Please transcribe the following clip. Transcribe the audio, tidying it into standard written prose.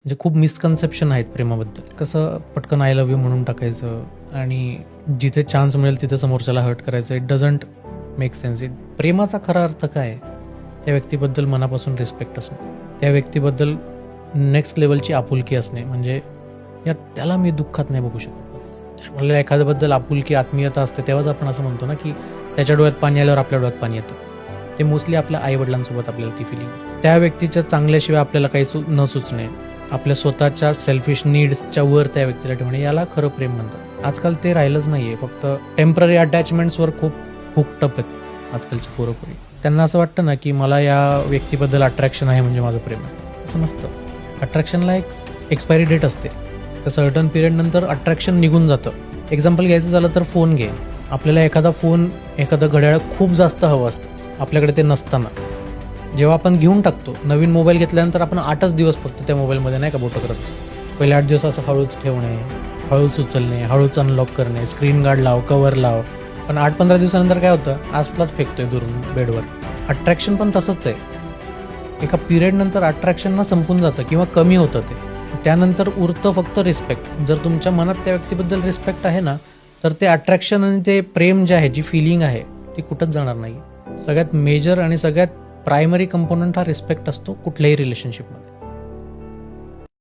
म्हणजे खूप मिसकन्सेप्शन आहेत प्रेमाबद्दल. कसं पटकन आय लव्ह यू म्हणून टाकायचं आणि जिथे चान्स मिळेल तिथे समोरच्याला हर्ट करायचं. It doesn't make sense. प्रेमाचा खरा अर्थ काय आहे? त्या व्यक्तीबद्दल मनापासून रिस्पेक्ट असणं, त्या व्यक्तीबद्दल नेक्स्ट लेवलची आपुलकी असणे. म्हणजे यार त्याला मी दुःखात नाही बघू शकत. बस आपल्याला एखाद्याबद्दल आपुलकी आत्मीयता असते तेव्हाच आपण असं म्हणतो ना की त्याच्या डोळ्यात पाणी आल्यावर आपल्या डोळ्यात पाणी येतं. ते मोस्टली आपल्या आईवडिलांसोबत आपल्याला ती फिलिंग असते. त्या व्यक्तीच्या चांगल्याशिवाय आपल्याला काही न सुचणे, आपल्या स्वतःच्या सेल्फिश नीड्सच्या वर त्या व्यक्तीला ठेवणे, याला खरं प्रेम म्हणतात. आजकाल ते राहिलंच नाही आहे. फक्त टेम्पररी अटॅचमेंट्सवर खूप हुकटप आहेत आजकालची पोरंपोरी. त्यांना असं वाटतं ना की मला या व्यक्तीबद्दल अट्रॅक्शन आहे म्हणजे माझं प्रेम आहे. असं नसतं. अट्रॅक्शनला एक एक्सपायरी डेट असते. तर सर्टन पिरियडनंतर अट्रॅक्शन निघून जातं. एक्झाम्पल घ्यायचं झालं तर फोन घे. आपल्याला एखादा फोन, एखादं घड्याळ खूप जास्त हवं असतं आपल्याकडे ते नसताना. जेव्हा आपण घेऊन टाकतो, नवीन मोबाईल घेतल्यानंतर आपण 8च दिवस फक्त त्या मोबाईलमध्ये नाही का बोटं करत असतो. पहिले 8 दिवस असं हळूच ठेवणे, हळूच उचलणे, हळूच अनलॉक करणे, स्क्रीन गार्ड लाव, कवर लाव. पण 8-15 दिवसानंतर काय होतं, आसलाच फेकतोय दुरून बेडवर. अट्रॅक्शन पण तसंच आहे. एका पिरियडनंतर अट्रॅक्शन ना संपून जातं किंवा कमी होतं ते. त्यानंतर उरतं फक्त रिस्पेक्ट. जर तुमच्या मनात त्या व्यक्तीबद्दल रिस्पेक्ट आहे ना, तर ते अट्रॅक्शन आणि ते प्रेम जे आहे, जी फिलिंग आहे ती कुठंच जाणार नाही. सगळ्यात मेजर आणि सगळ्यात प्रायमरी कंपोनंट हा रिस्पेक्ट असतो कुठल्याही रिलेशनशिपमध्ये.